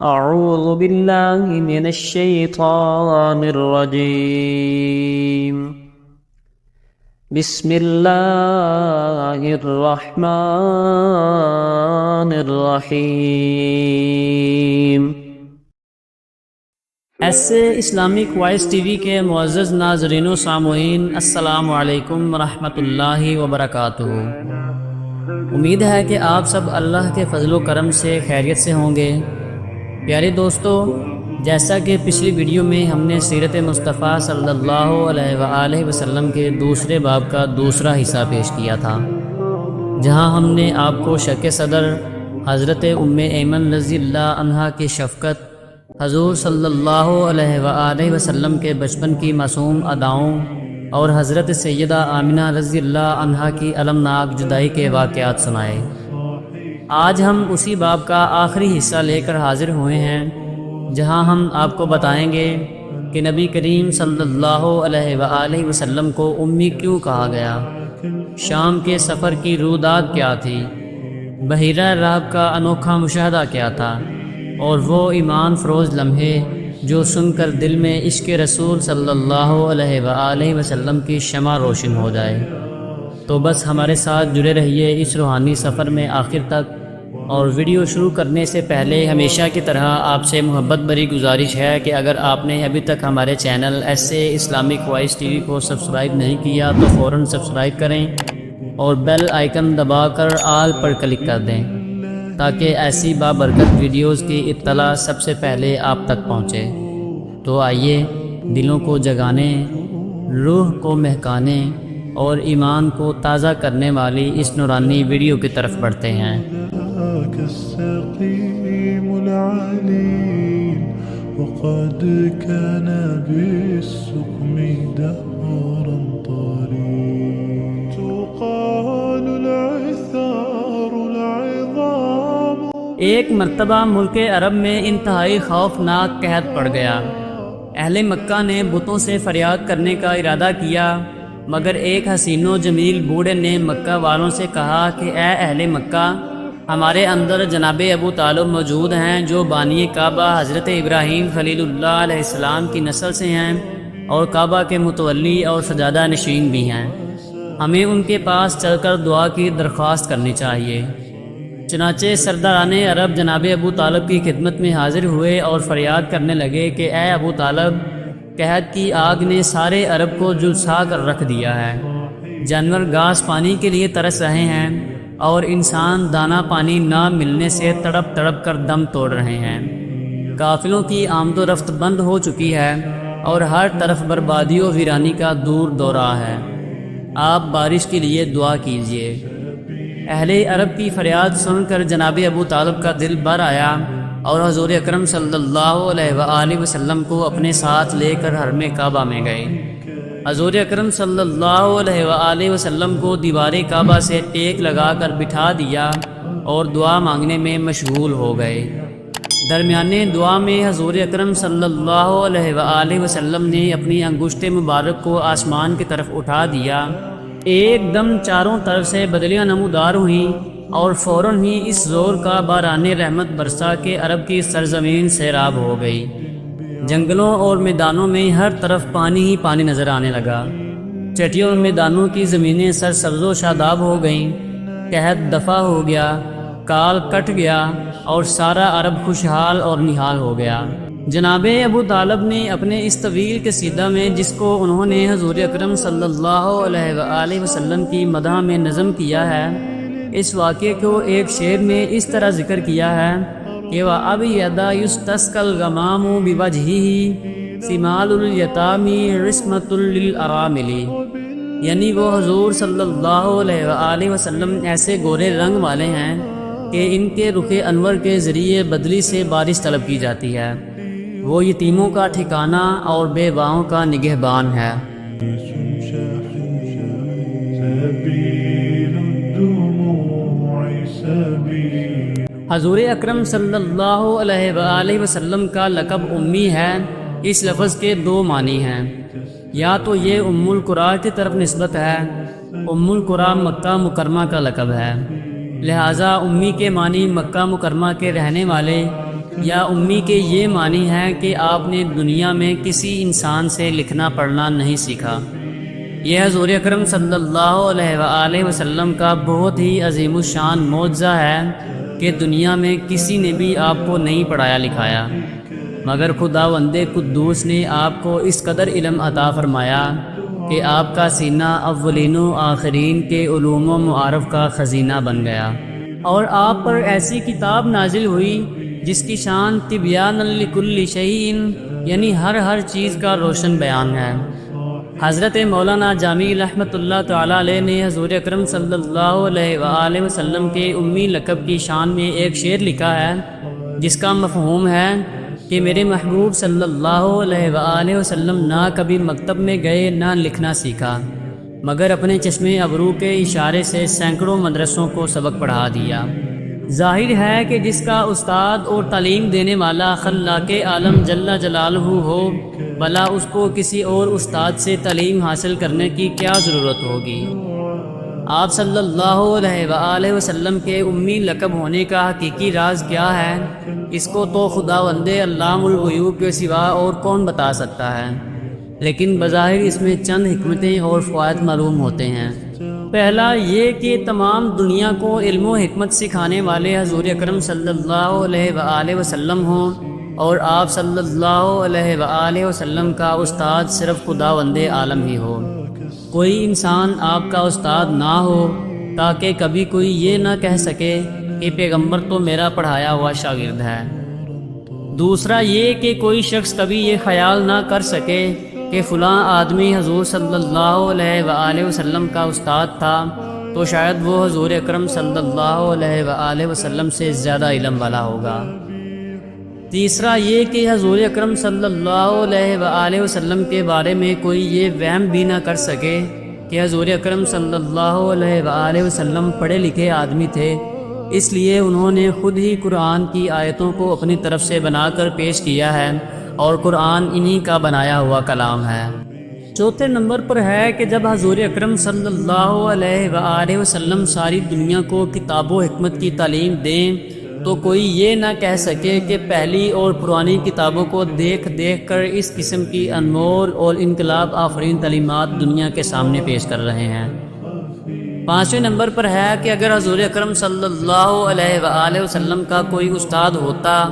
أعوذ بالله من الشيطان الرجيم. بسم الله الرحمن الرحیم. اسلامک وائس ٹی وی کے معزز ناظرین و سامعین، السلام علیکم ورحمۃ اللہ وبرکاتہ. امید ہے کہ آپ سب اللہ کے فضل و کرم سے خیریت سے ہوں گے. پیارے دوستو، جیسا کہ پچھلی ویڈیو میں ہم نے سیرت مصطفیٰ صلی اللہ علیہ وآلہ وسلم کے دوسرے باب کا دوسرا حصہ پیش کیا تھا، جہاں ہم نے آپ کو شک صدر حضرت ام ایمن رضی اللہ عنہا کی شفقت، حضور صلی اللہ علیہ وآلہ وسلم کے بچپن کی معصوم اداؤں اور حضرت سیدہ آمنہ رضی اللہ عنہا کی المناک جدائی کے واقعات سنائے. آج ہم اسی باب کا آخری حصہ لے کر حاضر ہوئے ہیں، جہاں ہم آپ کو بتائیں گے کہ نبی کریم صلی اللہ علیہ وآلہ وسلم کو امی کیوں کہا گیا، شام کے سفر کی روداد کیا تھی، بحیرہ راہب کا انوکھا مشاہدہ کیا تھا، اور وہ ایمان فروز لمحے جو سن کر دل میں عشق رسول صلی اللہ علیہ وآلہ وسلم کی شمع روشن ہو جائے. تو بس ہمارے ساتھ جڑے رہیے اس روحانی سفر میں آخر تک. اور ویڈیو شروع کرنے سے پہلے ہمیشہ کی طرح آپ سے محبت بھری گزارش ہے کہ اگر آپ نے ابھی تک ہمارے channel Islamic voice T V کو سبسکرائب نہیں کیا تو فوراً سبسکرائب کریں اور بیل آئیکن دبا کر آل پر کلک کر دیں تاکہ ایسی بابرکت ویڈیوز کی اطلاع سب سے پہلے آپ تک پہنچے. تو آئیے دلوں کو جگانے، روح کو مہکانے اور ایمان کو تازہ کرنے والی اس نورانی ویڈیو کی طرف بڑھتے ہیں. كالسقيم العليل وقد كان بالسقم دهرا طريق تقال العثار العظام. ایک مرتبہ ملک عرب میں انتہائی خوفناک قحط پڑ گیا. اہل مکہ نے بتوں سے فریاد کرنے کا ارادہ کیا، مگر ایک حسین و جمیل بوڑھے نے مکہ والوں سے کہا کہ اے اہل مکہ، ہمارے اندر جناب ابو طالب موجود ہیں جو بانی کعبہ حضرت ابراہیم خلیل اللہ علیہ السلام کی نسل سے ہیں اور کعبہ کے متولی اور سجادہ نشین بھی ہیں. ہمیں ان کے پاس چل کر دعا کی درخواست کرنی چاہیے. چنانچہ سرداران عرب جناب ابو طالب کی خدمت میں حاضر ہوئے اور فریاد کرنے لگے کہ اے ابو طالب، قحط کی آگ نے سارے عرب کو جھلسا کر رکھ دیا ہے. جانور گھاس پانی کے لیے ترس رہے ہیں اور انسان دانہ پانی نہ ملنے سے تڑپ تڑپ کر دم توڑ رہے ہیں. قافلوں کی آمد و رفت بند ہو چکی ہے اور ہر طرف بربادی و ویرانی کا دور دورہ ہے. آپ بارش کے لیے دعا کیجیے. اہل عرب کی فریاد سن کر جناب ابو طالب کا دل بھر آیا اور حضور اکرم صلی اللہ علیہ وآلہ وسلم کو اپنے ساتھ لے کر حرم کعبہ میں گئے. حضور اکرم صلی اللہ علیہ وآلہ وسلم کو دیوار کعبہ سے ٹیک لگا کر بٹھا دیا اور دعا مانگنے میں مشغول ہو گئے. درمیانے دعا میں حضور اکرم صلی اللہ علیہ وآلہ وسلم نے اپنی انگشت مبارک کو آسمان کی طرف اٹھا دیا. ایک دم چاروں طرف سے بدلیاں نمودار ہوئیں اور فوراً ہی اس زور کا باران رحمت برسا کہ عرب کی سرزمین سیراب ہو گئی. جنگلوں اور میدانوں میں ہر طرف پانی ہی پانی نظر آنے لگا. چٹیوں اور میدانوں کی زمینیں سرسبز و شاداب ہو گئیں. قحط دفع ہو گیا، کال کٹ گیا اور سارا عرب خوشحال اور نہال ہو گیا. جناب ابو طالب نے اپنے اس طویل قصیدہ میں، جس کو انہوں نے حضور اکرم صلی اللہ علیہ وآلہ وسلم کی مدح میں نظم کیا ہے، اس واقعے کو ایک شعر میں اس طرح ذکر کیا ہے کہ وَأَبْيَضَ يُسْتَسْقَى الْغَمَامُ بِوَجْهِهِ ثِمَالُ الْيَتَامِ عِصْمَةٌ لِلْأَرَامِلِ. یعنی وہ حضور صلی اللہ علیہ وآلہ وسلم ایسے گورے رنگ والے ہیں کہ ان کے رخ انور کے ذریعے بدلی سے بارش طلب کی جاتی ہے. وہ یتیموں کا ٹھکانہ اور بیواؤں کا نگہبان ہے. حضور اکرم صلی اللہ علیہ وآلہ وسلم کا لقب امی ہے. اس لفظ کے دو معنی ہیں. یا تو یہ ام القرا کی طرف نسبت ہے. ام القرا مکہ مکرمہ کا لقب ہے، لہٰذا امی کے معنی مکہ مکرمہ کے رہنے والے یا امی کے یہ معنی ہے کہ آپ نے دنیا میں کسی انسان سے لکھنا پڑھنا نہیں سیکھا۔ یہ حضور اکرم صلی اللہ علیہ وآلہ وسلم کا بہت ہی عظیم الشان معجزہ ہے کہ دنیا میں کسی نے بھی آپ کو نہیں پڑھایا لکھایا، مگر خداوند قدوس نے آپ کو اس قدر علم عطا فرمایا کہ آپ کا سینہ اولین و آخرین کے علوم و معارف کا خزینہ بن گیا، اور آپ پر ایسی کتاب نازل ہوئی جس کی شان تبیان لکل شیء، یعنی ہر چیز کا روشن بیان ہے۔ حضرت مولانا جامی رحمۃ اللہ تعالیٰ علیہ نے حضور اکرم صلی اللہ علیہ وآلہ وسلم کے امی لقب کی شان میں ایک شعر لکھا ہے جس کا مفہوم ہے کہ میرے محبوب صلی اللہ علیہ وآلہ وسلم نہ کبھی مکتب میں گئے نہ لکھنا سیکھا، مگر اپنے چشمے ابرو کے اشارے سے سینکڑوں مدرسوں کو سبق پڑھا دیا۔ ظاہر ہے کہ جس کا استاد اور تعلیم دینے والا خلاق عالم جل جلالہ ہو، بھلا اس کو کسی اور استاد سے تعلیم حاصل کرنے کی کیا ضرورت ہوگی؟ آپ صلی اللہ علیہ وآلہ وسلم کے امی لقب ہونے کا حقیقی راز کیا ہے، اس کو تو خداوند علام الغیوب کے سوا اور کون بتا سکتا ہے، لیکن بظاہر اس میں چند حکمتیں اور فوائد معلوم ہوتے ہیں۔ پہلا یہ کہ تمام دنیا کو علم و حکمت سکھانے والے حضور اکرم صلی اللہ علیہ وآلہ وسلم ہوں، اور آپ صلی اللہ علیہ وآلہ وسلم کا استاد صرف خداوند عالم ہی ہو، کوئی انسان آپ کا استاد نہ ہو تاکہ کبھی کوئی یہ نہ کہہ سکے کہ پیغمبر تو میرا پڑھایا ہوا شاگرد ہے۔ دوسرا یہ کہ کوئی شخص کبھی یہ خیال نہ کر سکے کہ فلاں آدمی حضور صلی اللہ علیہ وآلہ وسلم کا استاد تھا تو شاید وہ حضور اکرم صلی اللہ علیہ وآلہ وسلم سے زیادہ علم والا ہوگا۔ تیسرا یہ کہ حضور اکرم صلی اللہ علیہ وآلہ وسلم کے بارے میں کوئی یہ وہم بھی نہ کر سکے کہ حضور اکرم صلی اللہ علیہ وآلہ وسلم پڑھے لکھے آدمی تھے، اس لیے انہوں نے خود ہی قرآن کی آیتوں کو اپنی طرف سے بنا کر پیش کیا ہے، اور قرآن انہی کا بنایا ہوا کلام ہے۔ چوتھے نمبر پر ہے کہ جب حضور اکرم صلی اللہ علیہ وآلہ وسلم ساری دنیا کو کتاب و حکمت کی تعلیم دیں تو کوئی یہ نہ کہہ سکے کہ پہلی اور پرانی کتابوں کو دیکھ کر اس قسم کی انمول اور انقلاب آفرین تعلیمات دنیا کے سامنے پیش کر رہے ہیں۔ پانچویں نمبر پر ہے کہ اگر حضور اکرم صلی اللہ علیہ وآلہ وسلم کا کوئی استاد ہوتا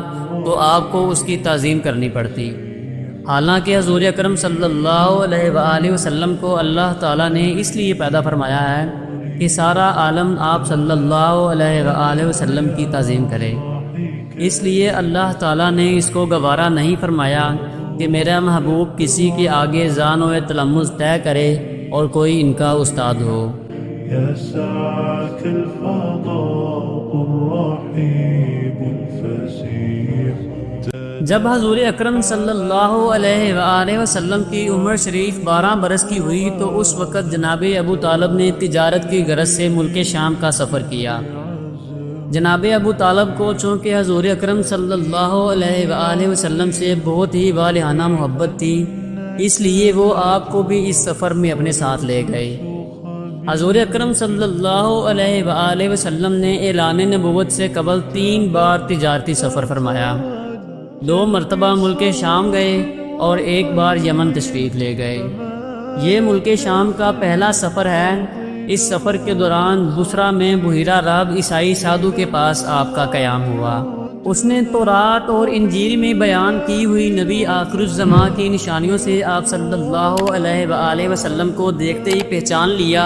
تو آپ کو اس کی تعظیم کرنی پڑتی، حالانکہ حضور اکرم صلی اللہ علیہ وآلہ وسلم کو اللہ تعالیٰ نے اس لیے پیدا فرمایا ہے کہ سارا عالم آپ صلی اللہ علیہ وآلہ وسلم کی تعظیم کرے، اس لیے اللہ تعالیٰ نے اس کو گوارا نہیں فرمایا کہ میرا محبوب کسی کے آگے ذان و تلمذ طے کرے اور کوئی ان کا استاد ہو۔ يسعك الفضاء الرحيب الفسيح۔ جب حضور اکرم صلی اللہ علیہ وآلہ وسلم کی عمر شریف 12 برس کی ہوئی تو اس وقت جناب ابو طالب نے تجارت کی غرض سے ملک شام کا سفر کیا۔ جناب ابو طالب کو چونکہ حضور اکرم صلی اللہ علیہ وآلہ وسلم سے بہت ہی والہانہ محبت تھی، اس لیے وہ آپ کو بھی اس سفر میں اپنے ساتھ لے گئے۔ حضور اکرم صلی اللہ علیہ وآلہ وسلم نے اعلان نبوت سے قبل 3 بار تجارتی سفر فرمایا، 2 مرتبہ ملک شام گئے اور 1 بار یمن تشریف لے گئے۔ یہ ملک شام کا پہلا سفر ہے۔ اس سفر کے دوران بصرہ میں بحیرہ راب عیسائی سادھو کے پاس آپ کا قیام ہوا۔ اس نے تورات اور انجیل میں بیان کی ہوئی نبی آخر الزماں کی نشانیوں سے آپ صلی اللہ علیہ وآلہ وسلم کو دیکھتے ہی پہچان لیا،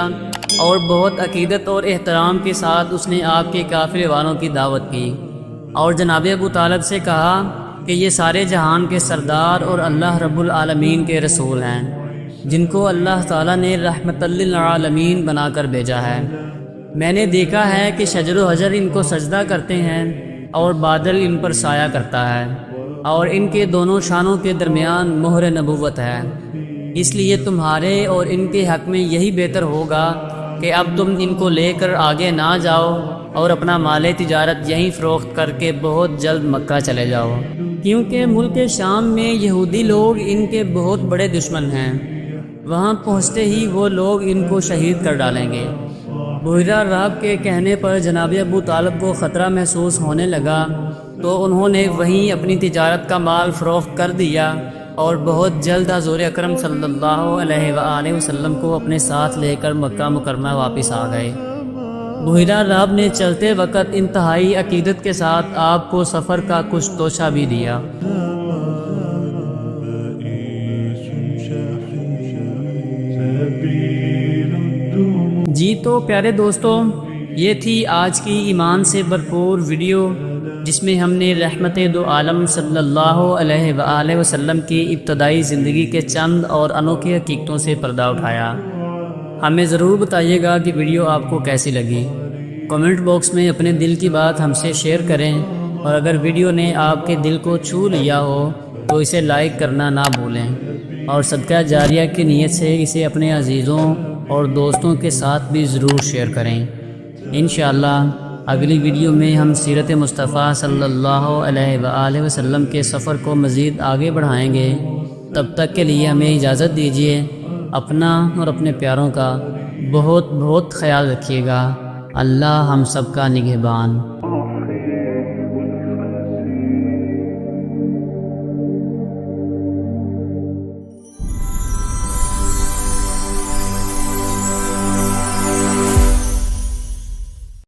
اور بہت عقیدت اور احترام کے ساتھ اس نے آپ کے قافلے والوں کی دعوت کی، اور جناب ابو طالب سے کہا کہ یہ سارے جہان کے سردار اور اللہ رب العالمین کے رسول ہیں، جن کو اللہ تعالیٰ نے رحمت للعالمین بنا کر بھیجا ہے۔ میں نے دیکھا ہے کہ شجر و حجر ان کو سجدہ کرتے ہیں اور بادل ان پر سایہ کرتا ہے، اور ان کے دونوں شانوں کے درمیان مہر نبوت ہے، اس لیے تمہارے اور ان کے حق میں یہی بہتر ہوگا کہ اب تم ان کو لے کر آگے نہ جاؤ اور اپنا مال تجارت یہیں فروخت کر کے بہت جلد مکہ چلے جاؤ، کیونکہ ملک شام میں یہودی لوگ ان کے بہت بڑے دشمن ہیں، وہاں پہنچتے ہی وہ لوگ ان کو شہید کر ڈالیں گے۔ بحیرہ راب کے کہنے پر جناب ابو طالب کو خطرہ محسوس ہونے لگا تو انہوں نے وہیں اپنی تجارت کا مال فروخت کر دیا اور بہت جلد حضور اکرم صلی اللہ علیہ وآلہ وسلم کو اپنے ساتھ لے کر مکہ مکرمہ واپس آ گئے۔ بحیرہ راب نے چلتے وقت انتہائی عقیدت کے ساتھ آپ کو سفر کا کچھ توشہ بھی دیا۔ جی تو پیارے دوستو، یہ تھی آج کی ایمان سے بھرپور ویڈیو، جس میں ہم نے رحمت دو عالم صلی اللہ علیہ وآلہ وسلم کی ابتدائی زندگی کے چند اور انوکھی حقیقتوں سے پردہ اٹھایا۔ ہمیں ضرور بتائیے گا کہ ویڈیو آپ کو کیسی لگی۔ کمنٹ باکس میں اپنے دل کی بات ہم سے شیئر کریں، اور اگر ویڈیو نے آپ کے دل کو چھو لیا ہو تو اسے لائک کرنا نہ بھولیں، اور صدقہ جاریہ کی نیت سے اسے اپنے عزیزوں اور دوستوں کے ساتھ بھی ضرور شیئر کریں۔ انشاءاللہ اگلی ویڈیو میں ہم سیرت مصطفیٰ صلی اللہ علیہ وآلہ وسلم کے سفر کو مزید آگے بڑھائیں گے۔ تب تک کے لیے ہمیں اجازت دیجیے۔ اپنا اور اپنے پیاروں کا بہت بہت خیال رکھیے گا۔ اللہ ہم سب کا نگہبان۔